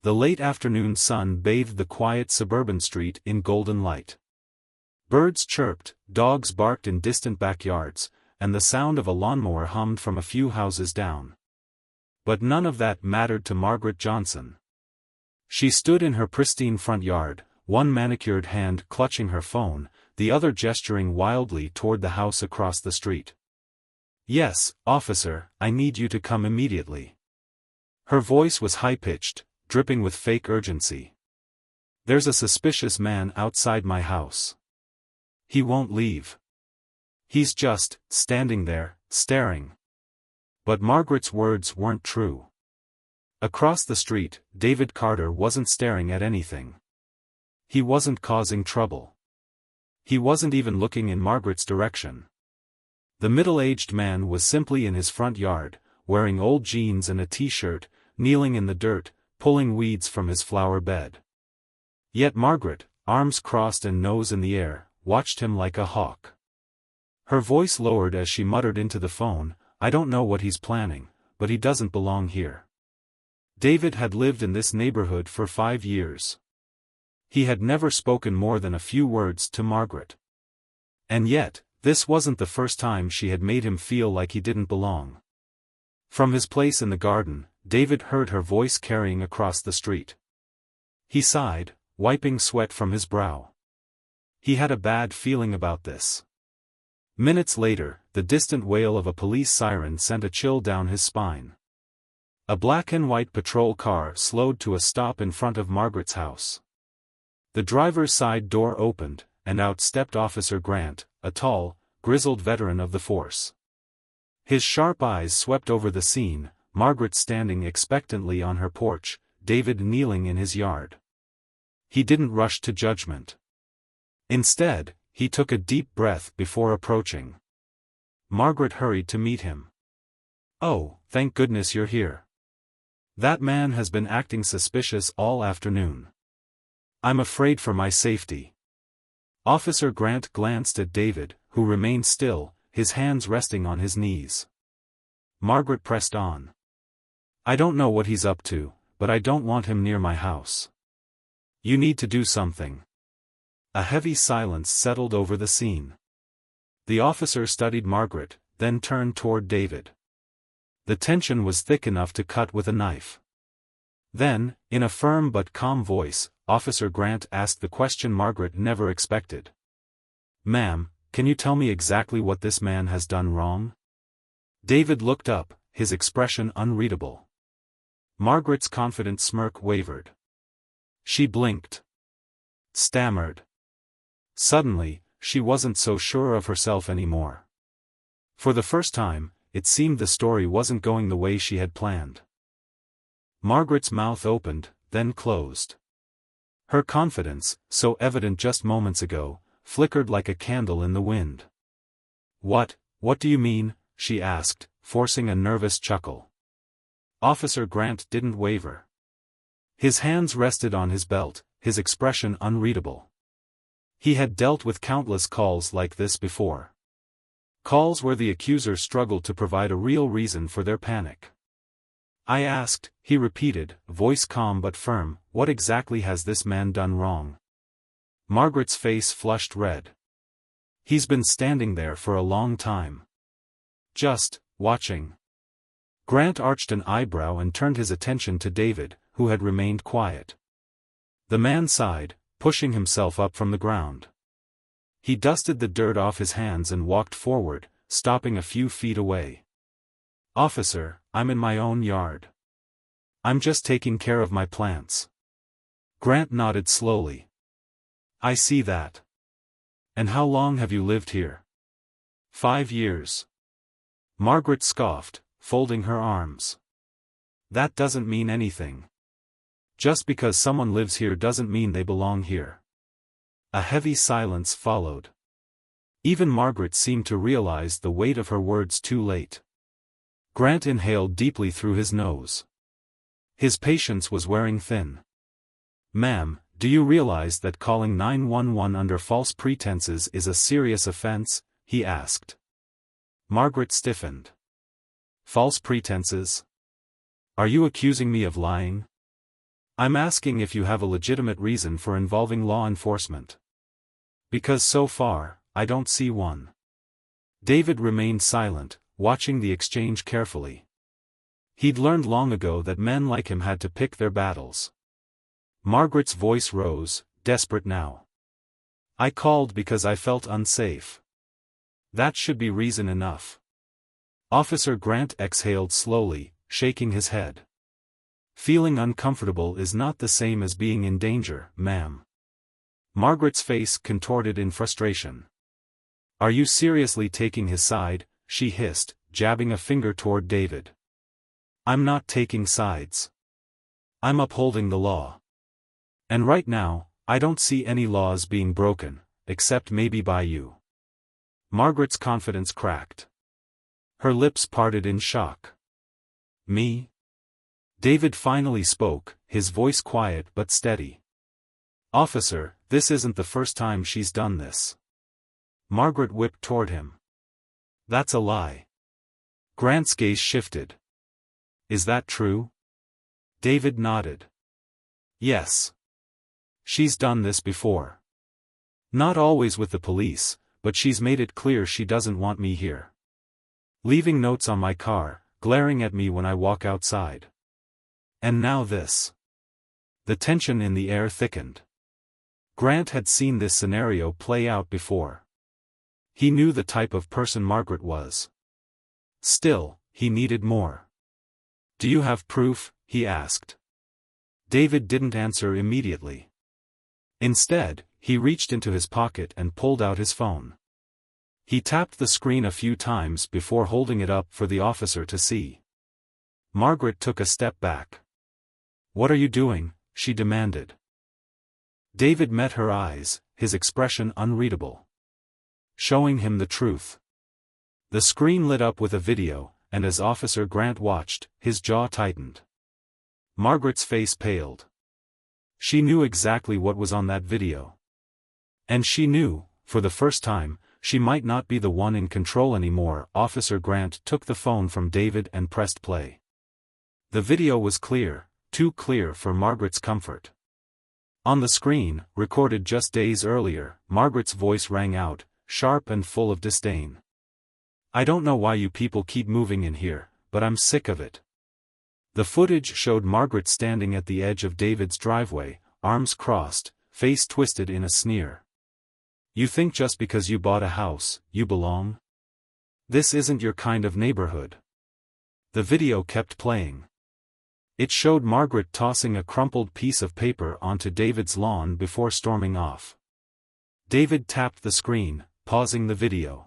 The late afternoon sun bathed the quiet suburban street in golden light. Birds chirped, dogs barked in distant backyards, and the sound of a lawnmower hummed from a few houses down. But none of that mattered to Margaret Johnson. She stood in her pristine front yard, one manicured hand clutching her phone, the other gesturing wildly toward the house across the street. "Yes, officer, I need you to come immediately." Her voice was high-pitched, dripping with fake urgency. "There's a suspicious man outside my house. He won't leave. He's just standing there, staring." But Margaret's words weren't true. Across the street, David Carter wasn't staring at anything. He wasn't causing trouble. He wasn't even looking in Margaret's direction. The middle-aged man was simply in his front yard, wearing old jeans and a t-shirt, kneeling in the dirt, pulling weeds from his flower bed. Yet Margaret, arms crossed and nose in the air, watched him like a hawk. Her voice lowered as she muttered into the phone, "I don't know what he's planning, but he doesn't belong here." David had lived in this neighborhood for 5 years. He had never spoken more than a few words to Margaret. And yet, this wasn't the first time she had made him feel like he didn't belong. From his place in the garden, David heard her voice carrying across the street. He sighed, wiping sweat from his brow. He had a bad feeling about this. Minutes later, the distant wail of a police siren sent a chill down his spine. A black and white patrol car slowed to a stop in front of Margaret's house. The driver's side door opened, and out stepped Officer Grant, a tall, grizzled veteran of the force. His sharp eyes swept over the scene, Margaret standing expectantly on her porch, David kneeling in his yard. He didn't rush to judgment. Instead, he took a deep breath before approaching. Margaret hurried to meet him. "Oh, thank goodness you're here. That man has been acting suspicious all afternoon. I'm afraid for my safety." Officer Grant glanced at David, who remained still, his hands resting on his knees. Margaret pressed on. "I don't know what he's up to, but I don't want him near my house. You need to do something." A heavy silence settled over the scene. The officer studied Margaret, then turned toward David. The tension was thick enough to cut with a knife. Then, in a firm but calm voice, Officer Grant asked the question Margaret never expected. "Ma'am, can you tell me exactly what this man has done wrong?" David looked up, his expression unreadable. Margaret's confident smirk wavered. She blinked. Stammered. Suddenly, she wasn't so sure of herself anymore. For the first time, it seemed the story wasn't going the way she had planned. Margaret's mouth opened, then closed. Her confidence, so evident just moments ago, flickered like a candle in the wind. What do you mean?" she asked, forcing a nervous chuckle. Officer Grant didn't waver. His hands rested on his belt, his expression unreadable. He had dealt with countless calls like this before. Calls where the accuser struggled to provide a real reason for their panic. "I asked," he repeated, voice calm but firm, "what exactly has this man done wrong?" Margaret's face flushed red. "He's been standing there for a long time. Just watching." Grant arched an eyebrow and turned his attention to David, who had remained quiet. The man sighed, pushing himself up from the ground. He dusted the dirt off his hands and walked forward, stopping a few feet away. "Officer, I'm in my own yard. I'm just taking care of my plants." Grant nodded slowly. "I see that. And how long have you lived here?" 5 years. Margaret scoffed, folding her arms. "That doesn't mean anything. Just because someone lives here doesn't mean they belong here." A heavy silence followed. Even Margaret seemed to realize the weight of her words too late. Grant inhaled deeply through his nose. His patience was wearing thin. "Ma'am, do you realize that calling 911 under false pretenses is a serious offense?" he asked. Margaret stiffened. "False pretenses? Are you accusing me of lying?" I'm asking if you have a legitimate reason for involving law enforcement. Because so far, I don't see one. David remained silent, watching the exchange carefully. He'd learned long ago that men like him had to pick their battles. Margaret's voice rose, desperate now. I called because I felt unsafe. That should be reason enough. Officer Grant exhaled slowly, shaking his head. Feeling uncomfortable is not the same as being in danger, ma'am. Margaret's face contorted in frustration. Are you seriously taking his side? She hissed, jabbing a finger toward David. I'm not taking sides. I'm upholding the law. And right now, I don't see any laws being broken, except maybe by you. Margaret's confidence cracked. Her lips parted in shock. Me? David finally spoke, his voice quiet but steady. Officer, this isn't the first time she's done this. Margaret whipped toward him. That's a lie. Grant's gaze shifted. Is that true? David nodded. Yes. She's done this before. Not always with the police, but she's made it clear she doesn't want me here. Leaving notes on my car, glaring at me when I walk outside. And now this. The tension in the air thickened. Grant had seen this scenario play out before. He knew the type of person Margaret was. Still, he needed more. Do you have proof? He asked. David didn't answer immediately. Instead, he reached into his pocket and pulled out his phone. He tapped the screen a few times before holding it up for the officer to see. Margaret took a step back. What are you doing? She demanded. David met her eyes, his expression unreadable. Showing him the truth. The screen lit up with a video, and as Officer Grant watched, his jaw tightened. Margaret's face paled. She knew exactly what was on that video. And she knew, for the first time, she might not be the one in control anymore. Officer Grant took the phone from David and pressed play. The video was clear, too clear for Margaret's comfort. On the screen, recorded just days earlier, Margaret's voice rang out, sharp and full of disdain. I don't know why you people keep moving in here, but I'm sick of it. The footage showed Margaret standing at the edge of David's driveway, arms crossed, face twisted in a sneer. You think just because you bought a house, you belong? This isn't your kind of neighborhood. The video kept playing. It showed Margaret tossing a crumpled piece of paper onto David's lawn before storming off. David tapped the screen, pausing the video.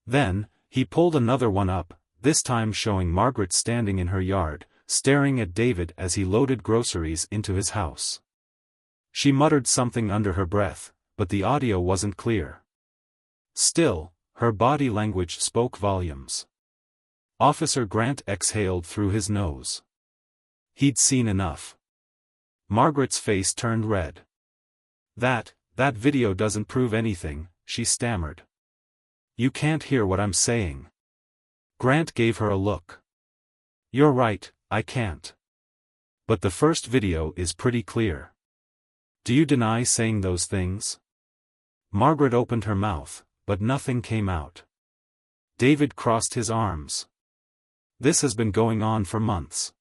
Then, he pulled another one up, this time showing Margaret standing in her yard, staring at David as he loaded groceries into his house. She muttered something under her breath, but the audio wasn't clear. Still, her body language spoke volumes. Officer Grant exhaled through his nose. He'd seen enough. Margaret's face turned red. That video doesn't prove anything, she stammered. You can't hear what I'm saying. Grant gave her a look. You're right, I can't. But the first video is pretty clear. Do you deny saying those things? Margaret opened her mouth, but nothing came out. David crossed his arms. This has been going on for months.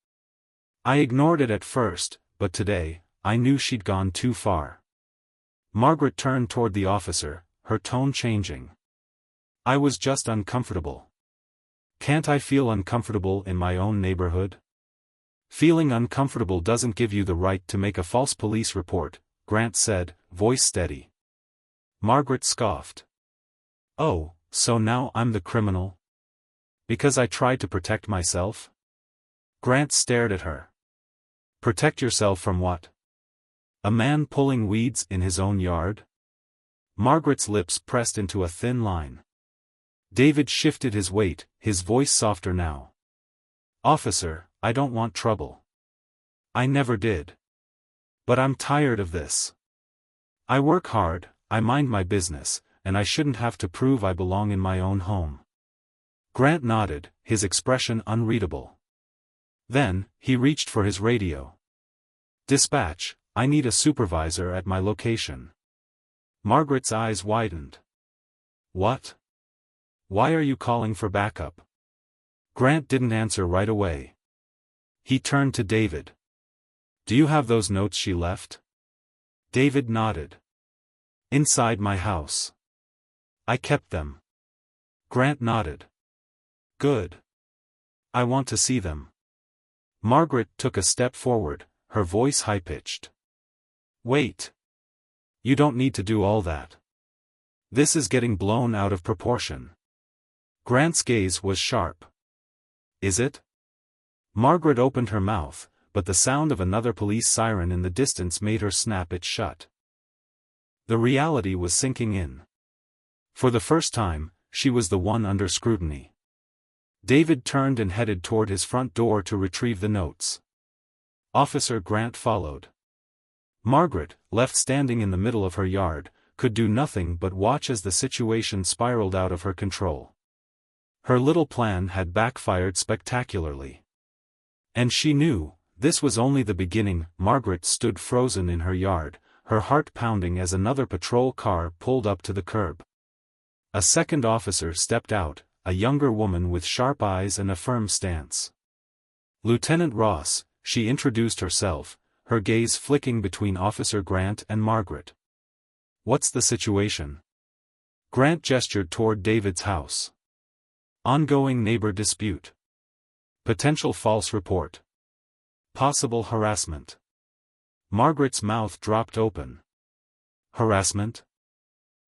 I ignored it at first, but today, I knew she'd gone too far. Margaret turned toward the officer, her tone changing. I was just uncomfortable. Can't I feel uncomfortable in my own neighborhood? Feeling uncomfortable doesn't give you the right to make a false police report, Grant said, voice steady. Margaret scoffed. Oh, so now I'm the criminal? Because I tried to protect myself? Grant stared at her. Protect yourself from what? A man pulling weeds in his own yard? Margaret's lips pressed into a thin line. David shifted his weight, his voice softer now. Officer, I don't want trouble. I never did. But I'm tired of this. I work hard, I mind my business, and I shouldn't have to prove I belong in my own home. Grant nodded, his expression unreadable. Then, he reached for his radio. Dispatch, I need a supervisor at my location. Margaret's eyes widened. What? Why are you calling for backup? Grant didn't answer right away. He turned to David. Do you have those notes she left? David nodded. Inside my house. I kept them. Grant nodded. Good. I want to see them. Margaret took a step forward, her voice high-pitched. Wait. You don't need to do all that. This is getting blown out of proportion. Grant's gaze was sharp. Is it? Margaret opened her mouth, but the sound of another police siren in the distance made her snap it shut. The reality was sinking in. For the first time, she was the one under scrutiny. David turned and headed toward his front door to retrieve the notes. Officer Grant followed. Margaret, left standing in the middle of her yard, could do nothing but watch as the situation spiraled out of her control. Her little plan had backfired spectacularly. And she knew, this was only the beginning. Margaret stood frozen in her yard, her heart pounding as another patrol car pulled up to the curb. A second officer stepped out, a younger woman with sharp eyes and a firm stance. Lieutenant Ross, she introduced herself, her gaze flicking between Officer Grant and Margaret. What's the situation? Grant gestured toward David's house. Ongoing neighbor dispute. Potential false report. Possible harassment. Margaret's mouth dropped open. Harassment?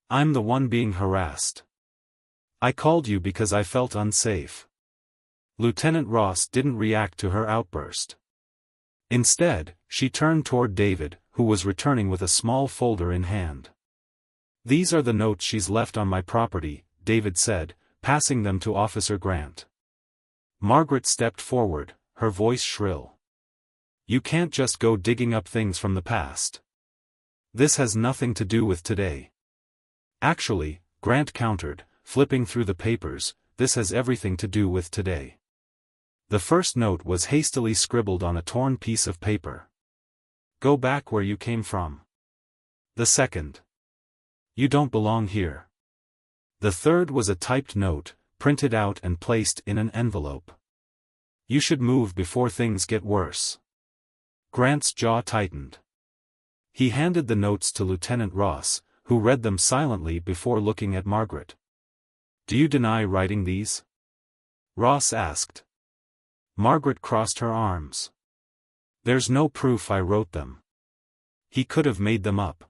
I'm the one being harassed. I called you because I felt unsafe. Lieutenant Ross didn't react to her outburst. Instead, she turned toward David, who was returning with a small folder in hand. These are the notes she's left on my property, David said, passing them to Officer Grant. Margaret stepped forward, her voice shrill. You can't just go digging up things from the past. This has nothing to do with today. Actually, Grant countered, flipping through the papers, this has everything to do with today. The first note was hastily scribbled on a torn piece of paper. Go back where you came from. The second. You don't belong here. The third was a typed note, printed out and placed in an envelope. You should move before things get worse. Grant's jaw tightened. He handed the notes to Lieutenant Ross, who read them silently before looking at Margaret. Do you deny writing these? Ross asked. Margaret crossed her arms. There's no proof I wrote them. He could have made them up.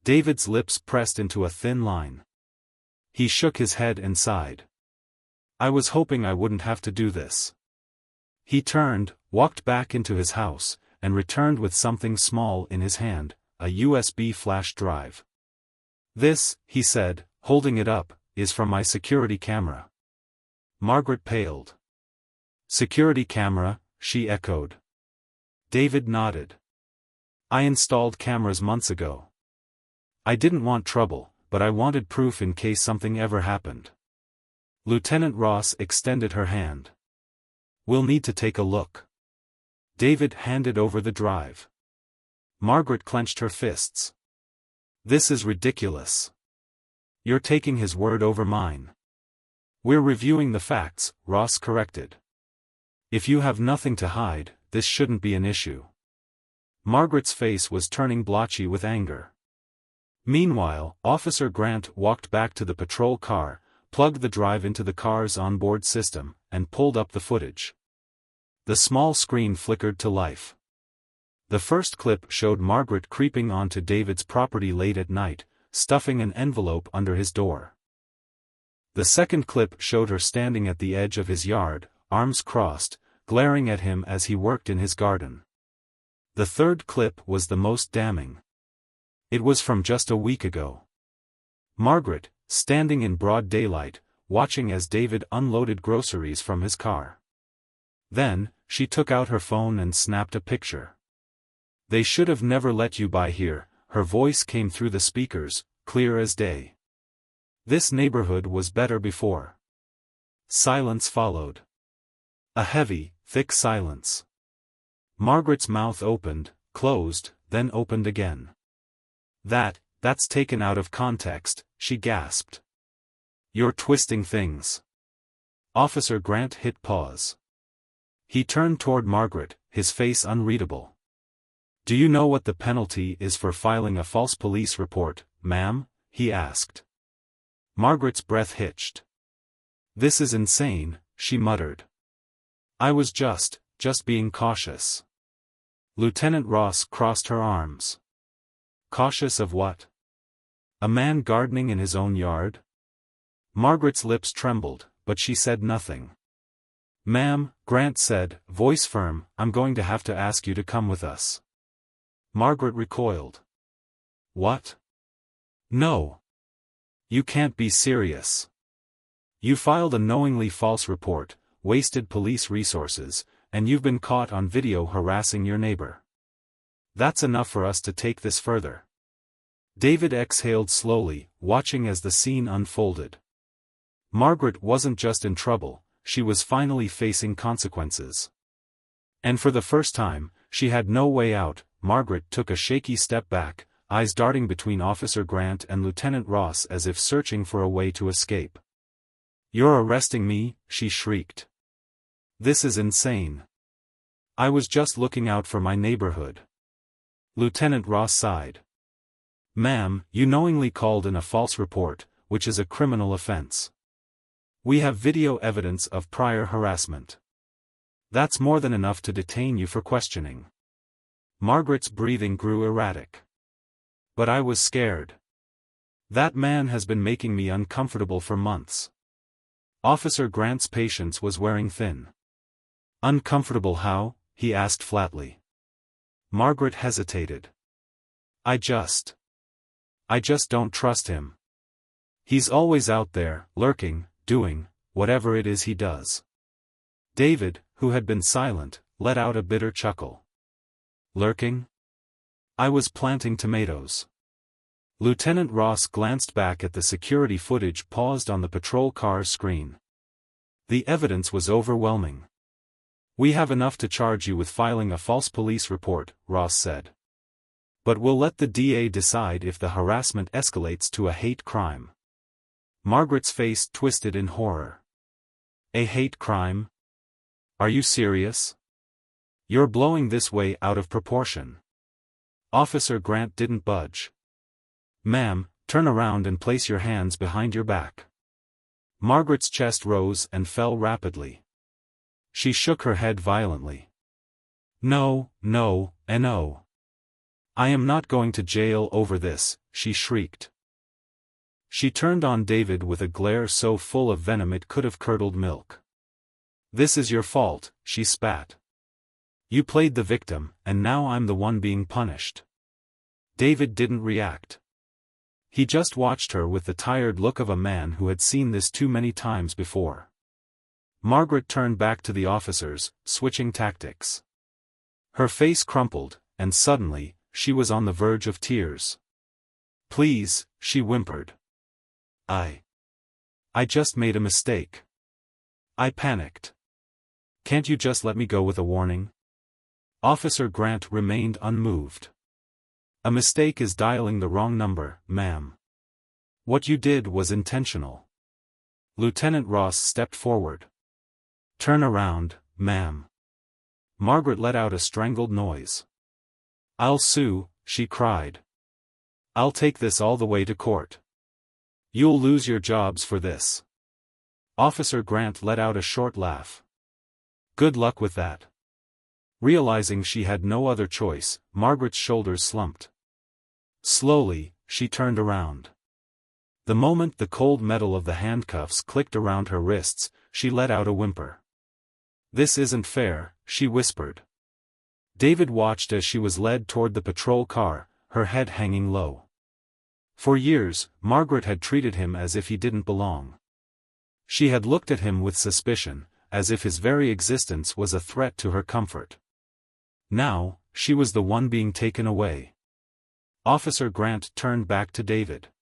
David's lips pressed into a thin line. He shook his head and sighed. I was hoping I wouldn't have to do this. He turned, walked back into his house, and returned with something small in his hand, a USB flash drive. This, he said, holding it up, is from my security camera. Margaret paled. Security camera, she echoed. David nodded. I installed cameras months ago. I didn't want trouble, but I wanted proof in case something ever happened. Lieutenant Ross extended her hand. We'll need to take a look. David handed over the drive. Margaret clenched her fists. This is ridiculous. You're taking his word over mine. We're reviewing the facts, Ross corrected. If you have nothing to hide, this shouldn't be an issue. Margaret's face was turning blotchy with anger. Meanwhile, Officer Grant walked back to the patrol car, plugged the drive into the car's onboard system, and pulled up the footage. The small screen flickered to life. The first clip showed Margaret creeping onto David's property late at night, stuffing an envelope under his door. The second clip showed her standing at the edge of his yard, arms crossed, glaring at him as he worked in his garden. The third clip was the most damning. It was from just a week ago. Margaret, standing in broad daylight, watching as David unloaded groceries from his car. Then, she took out her phone and snapped a picture. They should have never let you by here, her voice came through the speakers, clear as day. This neighborhood was better before. Silence followed. A heavy, thick silence. Margaret's mouth opened, closed, then opened again. That's taken out of context," she gasped. "You're twisting things." Officer Grant hit pause. He turned toward Margaret, his face unreadable. "Do you know what the penalty is for filing a false police report, ma'am?" he asked. Margaret's breath hitched. "This is insane," she muttered. "I was just being cautious." Lieutenant Ross crossed her arms. "Cautious of what? A man gardening in his own yard?" Margaret's lips trembled, but she said nothing. "Ma'am," Grant said, voice firm, "I'm going to have to ask you to come with us." Margaret recoiled. "What? No. You can't be serious. You filed a knowingly false report, wasted police resources, and you've been caught on video harassing your neighbor. That's enough for us to take this further." David exhaled slowly, watching as the scene unfolded. Margaret wasn't just in trouble, she was finally facing consequences. And for the first time, she had no way out. Margaret took a shaky step back, eyes darting between Officer Grant and Lieutenant Ross as if searching for a way to escape. "You're arresting me?" she shrieked. "This is insane. I was just looking out for my neighborhood." Lieutenant Ross sighed. "Ma'am, you knowingly called in a false report, which is a criminal offense. We have video evidence of prior harassment. That's more than enough to detain you for questioning." Margaret's breathing grew erratic. "But I was scared. That man has been making me uncomfortable for months." Officer Grant's patience was wearing thin. "Uncomfortable how?" he asked flatly. Margaret hesitated. I just don't trust him. He's always out there, lurking, doing whatever it is he does." David, who had been silent, let out a bitter chuckle. "Lurking? I was planting tomatoes." Lieutenant Ross glanced back at the security footage paused on the patrol car's screen. The evidence was overwhelming. "We have enough to charge you with filing a false police report," Ross said. "But we'll let the DA decide if the harassment escalates to a hate crime." Margaret's face twisted in horror. "A hate crime? Are you serious? You're blowing this way out of proportion." Officer Grant didn't budge. "Ma'am, turn around and place your hands behind your back." Margaret's chest rose and fell rapidly. She shook her head violently. No, and no. I am not going to jail over this," she shrieked. She turned on David with a glare so full of venom it could have curdled milk. "This is your fault," she spat. "You played the victim, and now I'm the one being punished." David didn't react. He just watched her with the tired look of a man who had seen this too many times before. Margaret turned back to the officers, switching tactics. Her face crumpled, and suddenly, she was on the verge of tears. "Please," she whimpered. I just made a mistake. I panicked. Can't you just let me go with a warning?" Officer Grant remained unmoved. "A mistake is dialing the wrong number, ma'am. What you did was intentional." Lieutenant Ross stepped forward. "Turn around, ma'am." Margaret let out a strangled noise. "I'll sue," she cried. "I'll take this all the way to court. You'll lose your jobs for this." Officer Grant let out a short laugh. "Good luck with that." Realizing she had no other choice, Margaret's shoulders slumped. Slowly, she turned around. The moment the cold metal of the handcuffs clicked around her wrists, she let out a whimper. "This isn't fair," she whispered. David watched as she was led toward the patrol car, her head hanging low. For years, Margaret had treated him as if he didn't belong. She had looked at him with suspicion, as if his very existence was a threat to her comfort. Now, she was the one being taken away. Officer Grant turned back to David.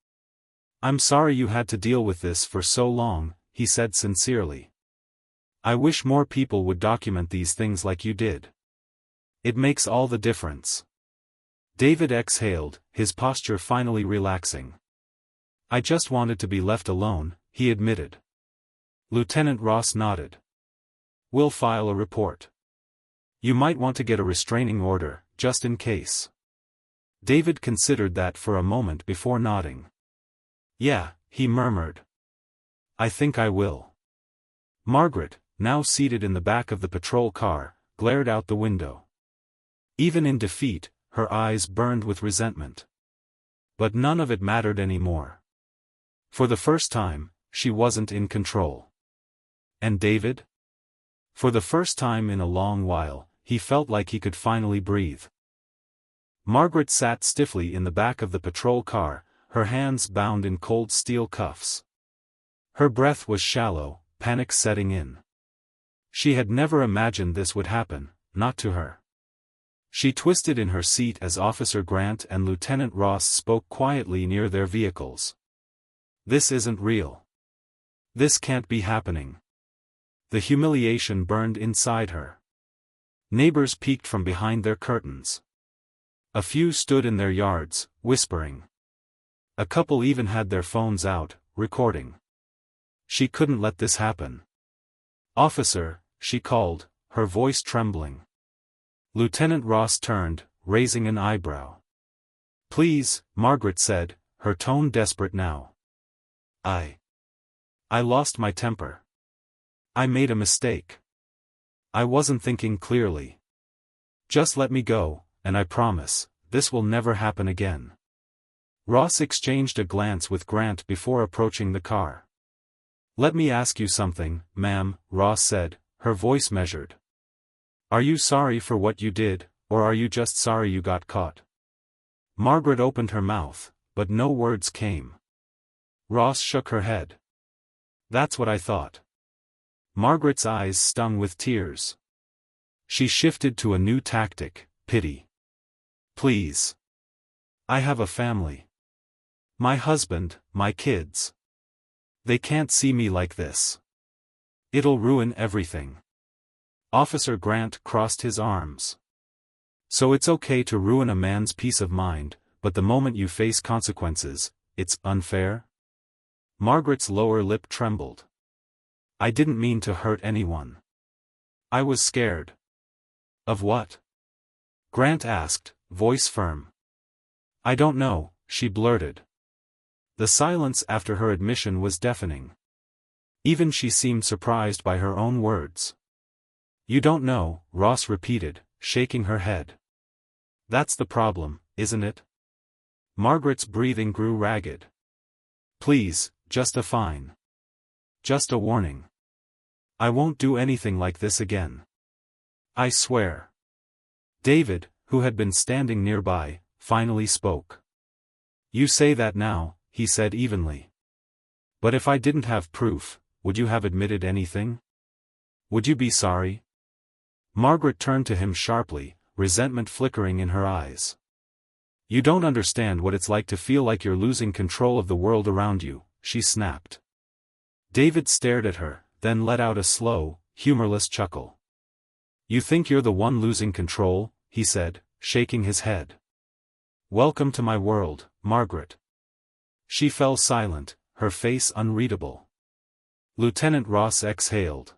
"I'm sorry you had to deal with this for so long," he said sincerely. "I wish more people would document these things like you did. It makes all the difference." David exhaled, his posture finally relaxing. "I just wanted to be left alone," he admitted. Lieutenant Ross nodded. "We'll file a report. You might want to get a restraining order, just in case." David considered that for a moment before nodding. "Yeah," he murmured. "I think I will." Margaret, now seated in the back of the patrol car, glared out the window. Even in defeat, her eyes burned with resentment. But none of it mattered anymore. For the first time, she wasn't in control. And David? For the first time in a long while, he felt like he could finally breathe. Margaret sat stiffly in the back of the patrol car, her hands bound in cold steel cuffs. Her breath was shallow, panic setting in. She had never imagined this would happen, not to her. She twisted in her seat as Officer Grant and Lieutenant Ross spoke quietly near their vehicles. "This isn't real. This can't be happening." The humiliation burned inside her. Neighbors peeked from behind their curtains. A few stood in their yards, whispering. A couple even had their phones out, recording. She couldn't let this happen. "Officer," she called, her voice trembling. Lieutenant Ross turned, raising an eyebrow. "Please," Margaret said, her tone desperate now. I lost my temper. I made a mistake. I wasn't thinking clearly. Just let me go, and I promise, this will never happen again." Ross exchanged a glance with Grant before approaching the car. "Let me ask you something, ma'am," Ross said, her voice measured. "Are you sorry for what you did, or are you just sorry you got caught?" Margaret opened her mouth, but no words came. Ross shook her head. "That's what I thought." Margaret's eyes stung with tears. She shifted to a new tactic, pity. "Please. I have a family. My husband, my kids. They can't see me like this. It'll ruin everything." Officer Grant crossed his arms. "So it's okay to ruin a man's peace of mind, but the moment you face consequences, it's unfair?" Margaret's lower lip trembled. "I didn't mean to hurt anyone. I was scared." "Of what?" Grant asked, voice firm. "I don't know," she blurted. The silence after her admission was deafening. Even she seemed surprised by her own words. "You don't know," Ross repeated, shaking her head. "That's the problem, isn't it?" Margaret's breathing grew ragged. "Please, just a fine. Just a warning. I won't do anything like this again. I swear." David, who had been standing nearby, finally spoke. "You say that now," he said evenly. "But if I didn't have proof, would you have admitted anything? Would you be sorry?" Margaret turned to him sharply, resentment flickering in her eyes. "You don't understand what it's like to feel like you're losing control of the world around you," she snapped. David stared at her, then let out a slow, humorless chuckle. "You think you're the one losing control?" he said, shaking his head. "Welcome to my world, Margaret." She fell silent, her face unreadable. Lieutenant Ross exhaled.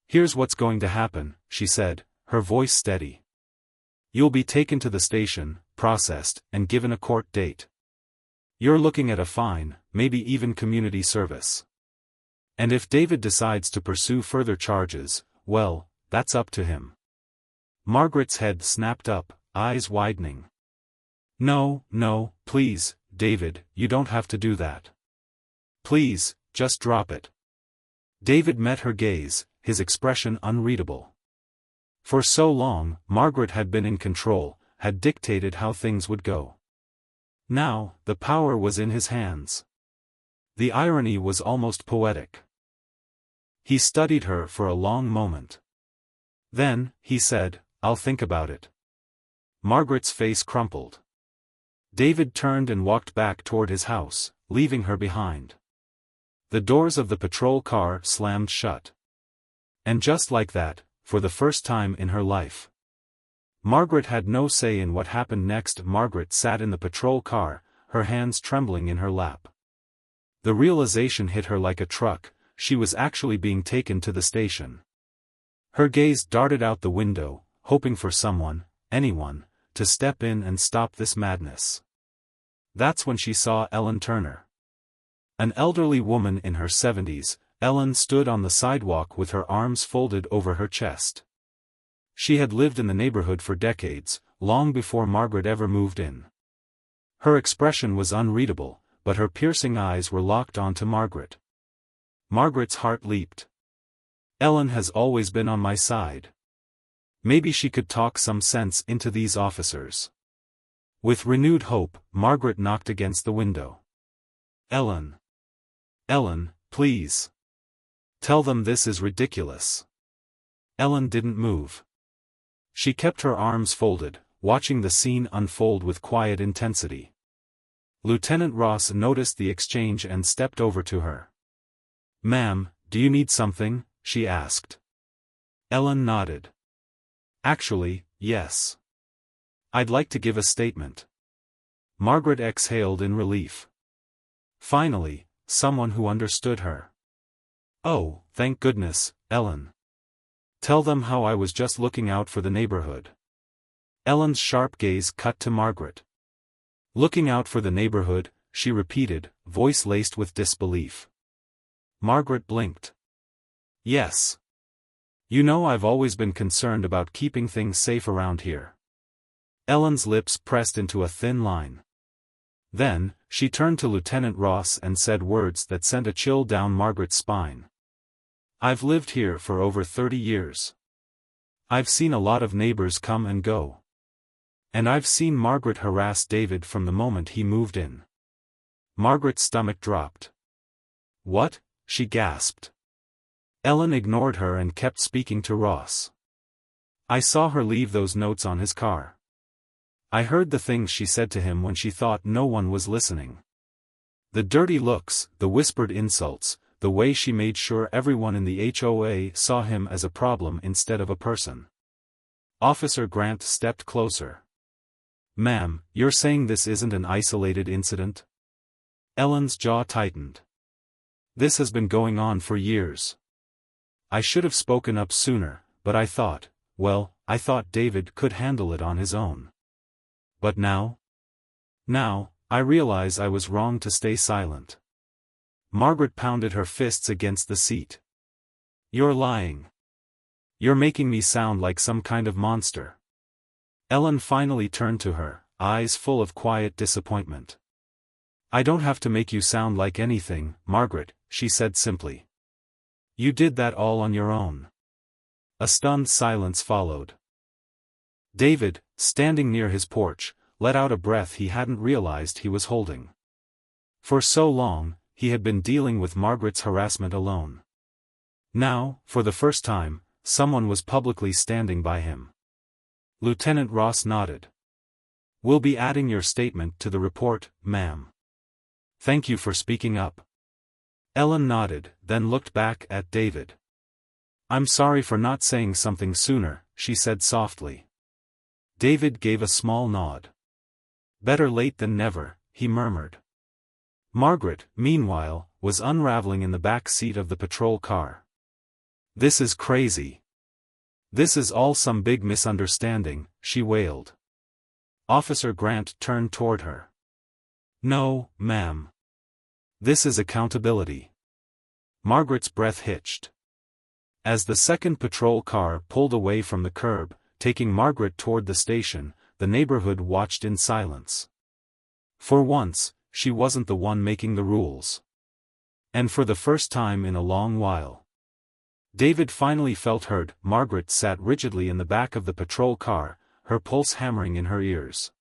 "Here's what's going to happen," she said, her voice steady. "You'll be taken to the station, processed, and given a court date. You're looking at a fine, maybe even community service. And if David decides to pursue further charges, well, that's up to him." Margaret's head snapped up, eyes widening. "No, no, please, David, you don't have to do that. Please, just drop it." David met her gaze, his expression unreadable. For so long, Margaret had been in control, had dictated how things would go. Now, the power was in his hands. The irony was almost poetic. He studied her for a long moment. Then, he said, "I'll think about it." Margaret's face crumpled. David turned and walked back toward his house, leaving her behind. The doors of the patrol car slammed shut. And just like that, for the first time in her life, Margaret had no say in what happened next. Margaret sat in the patrol car, her hands trembling in her lap. The realization hit her like a truck, she was actually being taken to the station. Her gaze darted out the window, hoping for someone, anyone, to step in and stop this madness. That's when she saw Ellen Turner. An elderly woman in her 70s, Ellen stood on the sidewalk with her arms folded over her chest. She had lived in the neighborhood for decades, long before Margaret ever moved in. Her expression was unreadable, but her piercing eyes were locked onto Margaret. Margaret's heart leaped. Ellen has always been on my side. Maybe she could talk some sense into these officers. With renewed hope, Margaret knocked against the window. Ellen. Ellen, please. Tell them this is ridiculous. Ellen didn't move. She kept her arms folded, watching the scene unfold with quiet intensity. Lieutenant Ross noticed the exchange and stepped over to her. "Ma'am, do you need something?" she asked. Ellen nodded. "Actually, yes. I'd like to give a statement." Margaret exhaled in relief. Finally, someone who understood her. "Oh, thank goodness, Ellen. Tell them how I was just looking out for the neighborhood." Ellen's sharp gaze cut to Margaret. "Looking out for the neighborhood," she repeated, voice laced with disbelief. Margaret blinked. "Yes. You know I've always been concerned about keeping things safe around here." Ellen's lips pressed into a thin line. Then, she turned to Lieutenant Ross and said words that sent a chill down Margaret's spine. "I've lived here for over 30 years. I've seen a lot of neighbors come and go. And I've seen Margaret harass David from the moment he moved in." Margaret's stomach dropped. "What?" she gasped. Ellen ignored her and kept speaking to Ross. "I saw her leave those notes on his car. I heard the things she said to him when she thought no one was listening. The dirty looks, the whispered insults, the way she made sure everyone in the HOA saw him as a problem instead of a person." Officer Grant stepped closer. "Ma'am, you're saying this isn't an isolated incident?" Ellen's jaw tightened. "This has been going on for years. I should have spoken up sooner, but I thought David could handle it on his own. But now? Now, I realize I was wrong to stay silent." Margaret pounded her fists against the seat. "You're lying. You're making me sound like some kind of monster." Ellen finally turned to her, eyes full of quiet disappointment. "I don't have to make you sound like anything, Margaret," she said simply. "You did that all on your own." A stunned silence followed. David, standing near his porch, let out a breath he hadn't realized he was holding. For so long, he had been dealing with Margaret's harassment alone. Now, for the first time, someone was publicly standing by him. Lieutenant Ross nodded. "We'll be adding your statement to the report, ma'am. Thank you for speaking up." Ellen nodded, then looked back at David. "I'm sorry for not saying something sooner," she said softly. David gave a small nod. "Better late than never," he murmured. Margaret, meanwhile, was unraveling in the back seat of the patrol car. "This is crazy. This is all some big misunderstanding," she wailed. Officer Grant turned toward her. "No, ma'am. This is accountability." Margaret's breath hitched. As the second patrol car pulled away from the curb, taking Margaret toward the station, the neighborhood watched in silence. For once, she wasn't the one making the rules. And for the first time in a long while, David finally felt heard. Margaret sat rigidly in the back of the patrol car, her pulse hammering in her ears.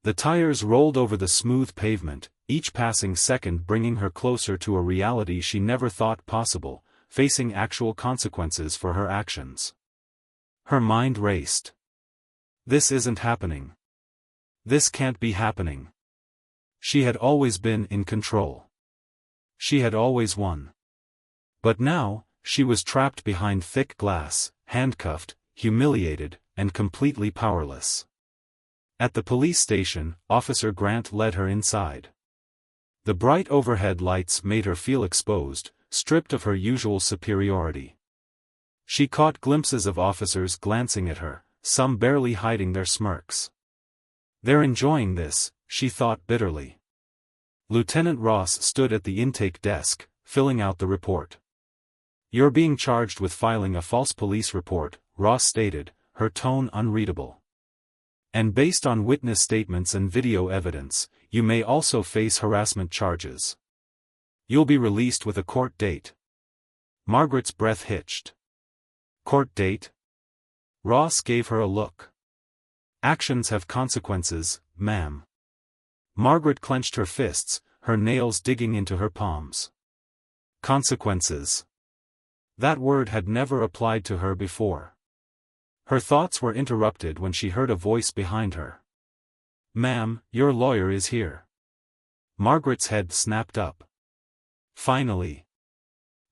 The tires rolled over the smooth pavement, each passing second bringing her closer to a reality she never thought possible, facing actual consequences for her actions. Her mind raced. This isn't happening. This can't be happening. She had always been in control. She had always won. But now, she was trapped behind thick glass, handcuffed, humiliated, and completely powerless. At the police station, Officer Grant led her inside. The bright overhead lights made her feel exposed, stripped of her usual superiority. She caught glimpses of officers glancing at her, some barely hiding their smirks. "They're enjoying this," she thought bitterly. Lieutenant Ross stood at the intake desk, filling out the report. "You're being charged with filing a false police report," Ross stated, her tone unreadable. "And based on witness statements and video evidence, you may also face harassment charges. You'll be released with a court date." Margaret's breath hitched. "Court date?" Ross gave her a look. "Actions have consequences, ma'am." Margaret clenched her fists, her nails digging into her palms. Consequences. That word had never applied to her before. Her thoughts were interrupted when she heard a voice behind her. "Ma'am, your lawyer is here." Margaret's head snapped up. Finally.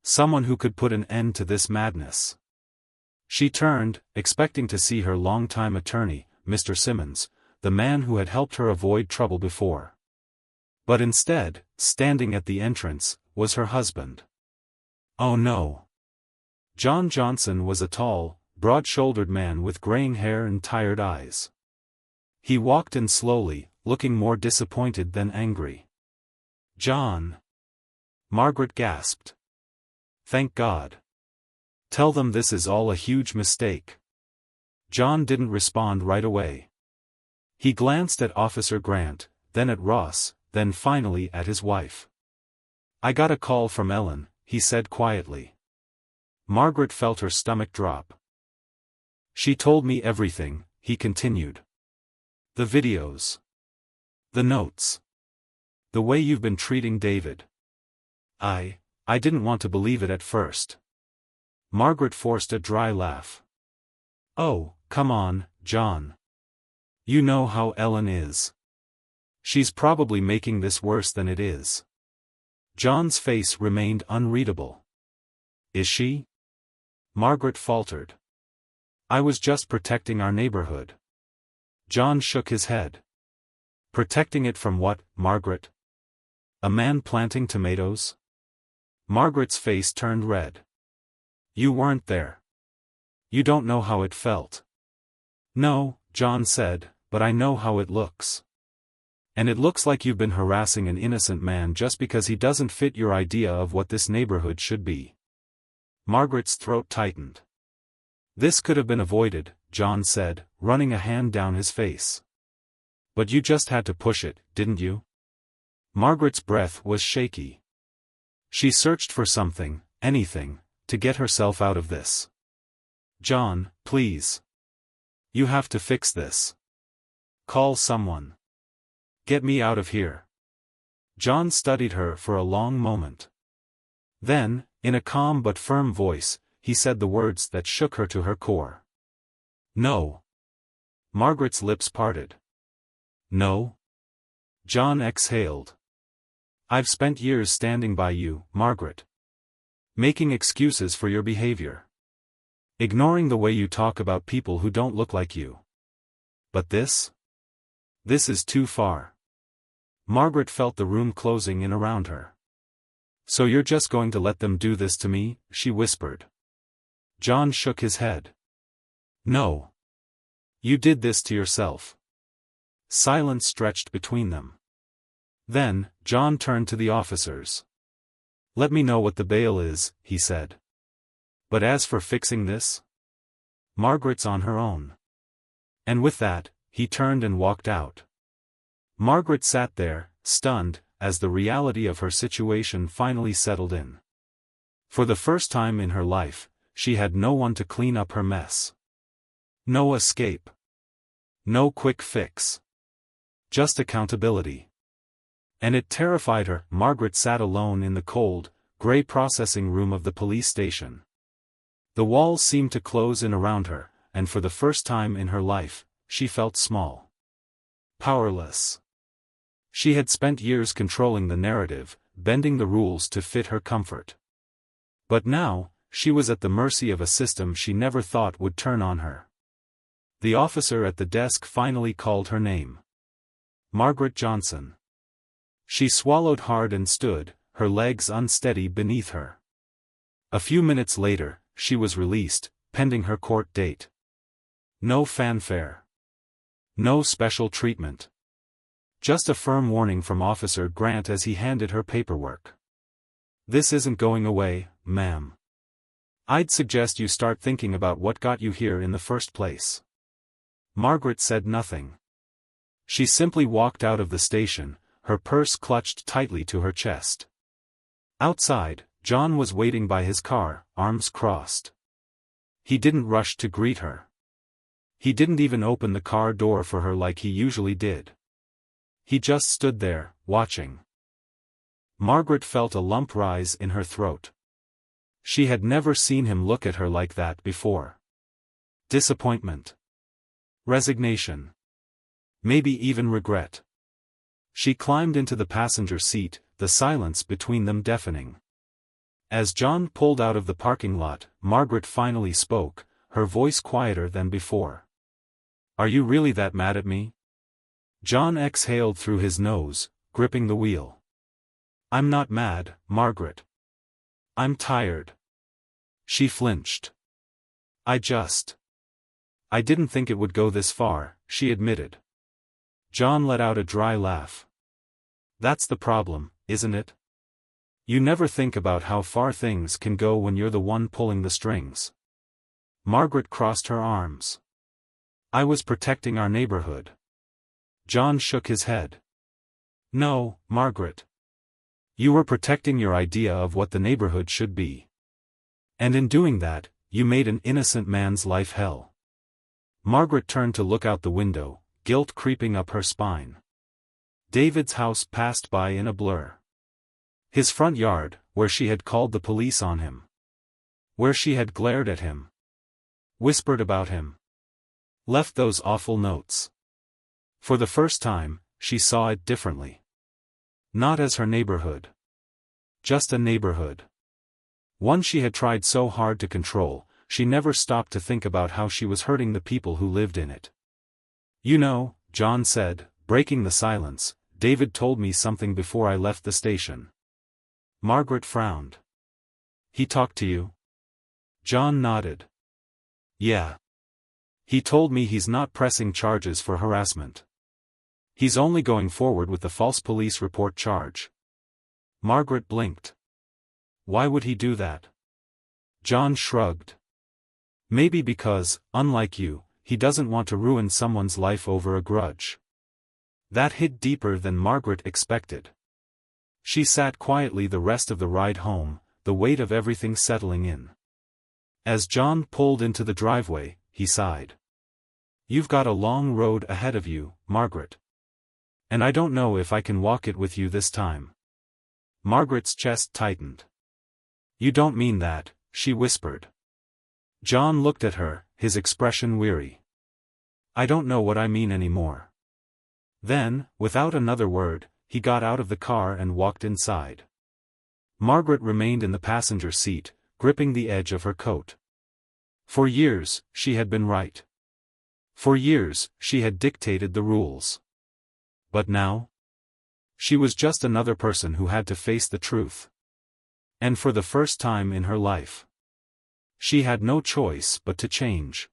Someone who could put an end to this madness. She turned, expecting to see her longtime attorney, Mr. Simmons, the man who had helped her avoid trouble before. But instead, standing at the entrance, was her husband. Oh no. John Johnson was a tall, broad-shouldered man with graying hair and tired eyes. He walked in slowly, looking more disappointed than angry. "John." Margaret gasped. "Thank God. Tell them this is all a huge mistake." John didn't respond right away. He glanced at Officer Grant, then at Ross, then finally at his wife. "I got a call from Ellen," he said quietly. Margaret felt her stomach drop. "She told me everything," he continued. "The videos. The notes. The way you've been treating David. I didn't want to believe it at first." Margaret forced a dry laugh. "Oh, come on, John. You know how Ellen is. She's probably making this worse than it is." John's face remained unreadable. "Is she?" Margaret faltered. "I was just protecting our neighborhood." John shook his head. "Protecting it from what, Margaret? A man planting tomatoes?" Margaret's face turned red. "You weren't there. You don't know how it felt." "No," John said, "but I know how it looks. And it looks like you've been harassing an innocent man just because he doesn't fit your idea of what this neighborhood should be." Margaret's throat tightened. "This could have been avoided," John said, running a hand down his face. "But you just had to push it, didn't you?" Margaret's breath was shaky. She searched for something, anything, to get herself out of this. "John, please. You have to fix this. Call someone. Get me out of here." John studied her for a long moment. Then, in a calm but firm voice, he said the words that shook her to her core. "No." Margaret's lips parted. "No?" John exhaled. "I've spent years standing by you, Margaret. Making excuses for your behavior. Ignoring the way you talk about people who don't look like you. But this? This is too far." Margaret felt the room closing in around her. "So you're just going to let them do this to me?" she whispered. John shook his head. "No. You did this to yourself." Silence stretched between them. Then, John turned to the officers. "Let me know what the bail is," he said. "But as for fixing this? Margaret's on her own." And with that, he turned and walked out. Margaret sat there, stunned, as the reality of her situation finally settled in. For the first time in her life, she had no one to clean up her mess. No escape. No quick fix. Just accountability. And it terrified her. Margaret sat alone in the cold, gray processing room of the police station. The walls seemed to close in around her, and for the first time in her life, she felt small. Powerless. She had spent years controlling the narrative, bending the rules to fit her comfort. But now, she was at the mercy of a system she never thought would turn on her. The officer at the desk finally called her name. Margaret Johnson. She swallowed hard and stood, her legs unsteady beneath her. A few minutes later, she was released, pending her court date. No fanfare. No special treatment. Just a firm warning from Officer Grant as he handed her paperwork. This isn't going away, ma'am. I'd suggest you start thinking about what got you here in the first place. Margaret said nothing. She simply walked out of the station, her purse clutched tightly to her chest. Outside, John was waiting by his car, arms crossed. He didn't rush to greet her. He didn't even open the car door for her like he usually did. He just stood there, watching. Margaret felt a lump rise in her throat. She had never seen him look at her like that before. Disappointment. Resignation. Maybe even regret. She climbed into the passenger seat, the silence between them deafening. As John pulled out of the parking lot, Margaret finally spoke, her voice quieter than before. "Are you really that mad at me?" John exhaled through his nose, gripping the wheel. "I'm not mad, Margaret. I'm tired." She flinched. I didn't think it would go this far," she admitted. John let out a dry laugh. "That's the problem, isn't it? You never think about how far things can go when you're the one pulling the strings." Margaret crossed her arms. "I was protecting our neighborhood." John shook his head. "No, Margaret. You were protecting your idea of what the neighborhood should be. And in doing that, you made an innocent man's life hell." Margaret turned to look out the window, guilt creeping up her spine. David's house passed by in a blur. His front yard, where she had called the police on him. Where she had glared at him. Whispered about him. Left those awful notes. For the first time, she saw it differently. Not as her neighborhood. Just a neighborhood. One she had tried so hard to control, she never stopped to think about how she was hurting the people who lived in it. "You know," John said, breaking the silence, "David told me something before I left the station." Margaret frowned. "He talked to you?" John nodded. "Yeah. He told me he's not pressing charges for harassment. He's only going forward with the false police report charge." Margaret blinked. "Why would he do that?" John shrugged. "Maybe because, unlike you, he doesn't want to ruin someone's life over a grudge." That hit deeper than Margaret expected. She sat quietly the rest of the ride home, the weight of everything settling in. As John pulled into the driveway, he sighed. "You've got a long road ahead of you, Margaret. And I don't know if I can walk it with you this time." Margaret's chest tightened. "You don't mean that," she whispered. John looked at her, his expression weary. "I don't know what I mean anymore." Then, without another word, he got out of the car and walked inside. Margaret remained in the passenger seat, gripping the edge of her coat. For years, she had been right. For years, she had dictated the rules. But now? She was just another person who had to face the truth. And for the first time in her life, she had no choice but to change.